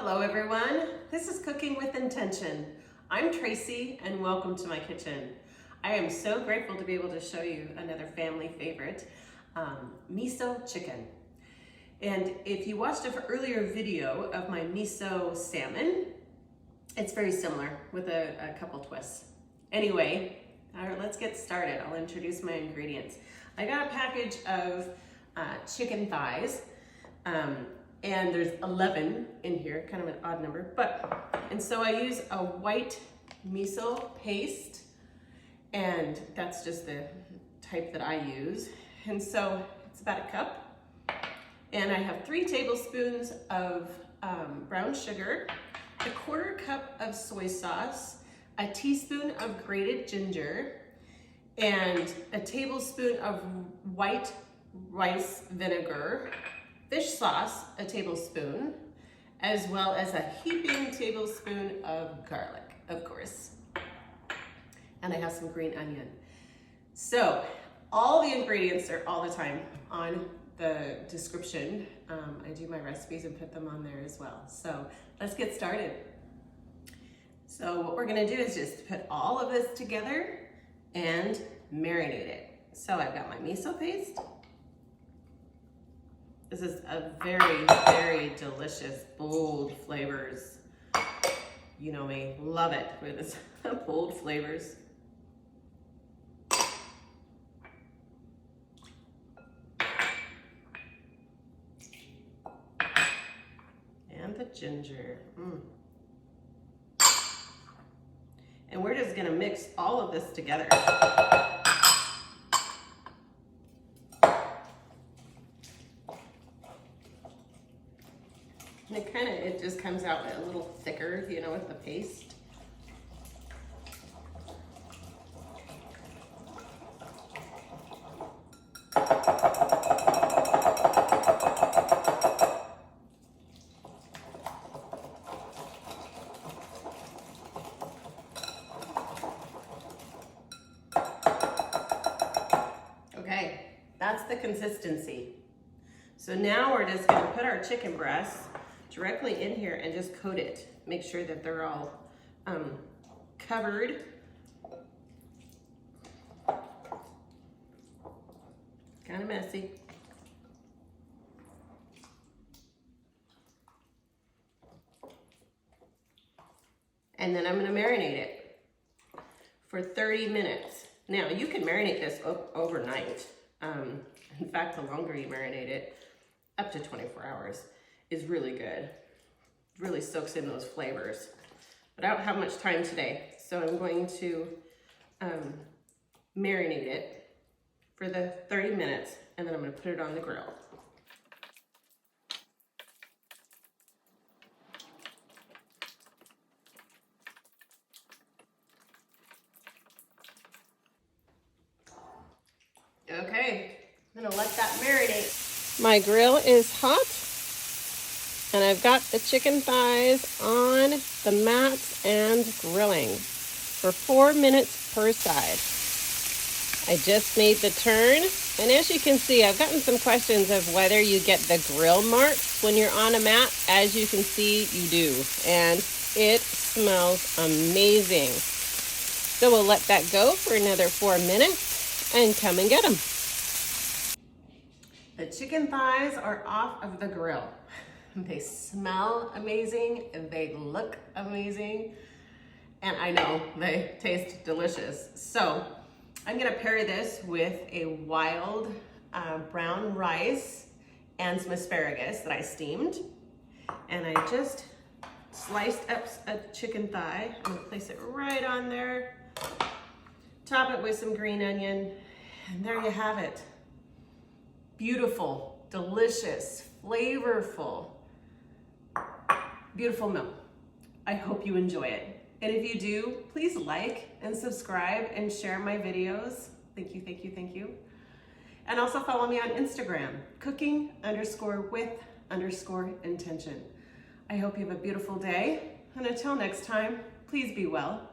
Hello everyone, this is Cooking with Intention. I'm Tracy and welcome to my kitchen. I am so grateful to be able to show you another family favorite, miso chicken. And if you watched an earlier video of my miso salmon, it's very similar with a couple twists. Anyway, let's get started. I'll introduce my ingredients. I got a package of chicken thighs. And there's 11 in here, kind of an odd number, and so I use a white miso paste, and that's just the type that I use. And so it's about a cup, and I have 3 tablespoons of brown sugar, a 1/4 cup of soy sauce, a teaspoon of grated ginger, and a tablespoon of white rice vinegar, fish sauce, a tablespoon, as well as a heaping tablespoon of garlic, of course. And I have some green onion. So all the ingredients are all the time on the description. I do my recipes and put them on there as well. So let's get started. So what we're gonna do is just put all of this together and marinate it. So I've got my miso paste. This is a very, very delicious, bold flavors. You know me, love it with this bold flavors. And the ginger. And we're just gonna mix all of this together. And it just comes out a little thicker, you know, with the paste. Okay, that's the consistency. So now we're just gonna put our chicken breasts directly in here and just coat it. Make sure that they're all covered. Kind of messy. And then I'm gonna marinate it for 30 minutes. Now you can marinate this overnight. In fact, the longer you marinate it, up to 24 hours. Is really good. Really soaks in those flavors. But I don't have much time today, so I'm going to marinate it for the 30 minutes, and then I'm gonna put it on the grill. Okay, I'm gonna let that marinate. My grill is hot. And I've got the chicken thighs on the mats and grilling for 4 minutes per side. I just made the turn, and as you can see, I've gotten some questions of whether you get the grill marks when you're on a mat. As you can see, you do, and it smells amazing. So we'll let that go for another 4 minutes and come and get them. The chicken thighs are off of the grill. They smell amazing, and they look amazing, and I know they taste delicious. So I'm gonna pair this with a wild brown rice and some asparagus that I steamed. And I just sliced up a chicken thigh. I'm gonna place it right on there, top it with some green onion, and there you have it. Beautiful, delicious, flavorful, beautiful meal. I hope you enjoy it. And if you do, please like and subscribe and share my videos. Thank you, thank you, thank you. And also follow me on Instagram, cooking_with_intention. I hope you have a beautiful day. And until next time, please be well.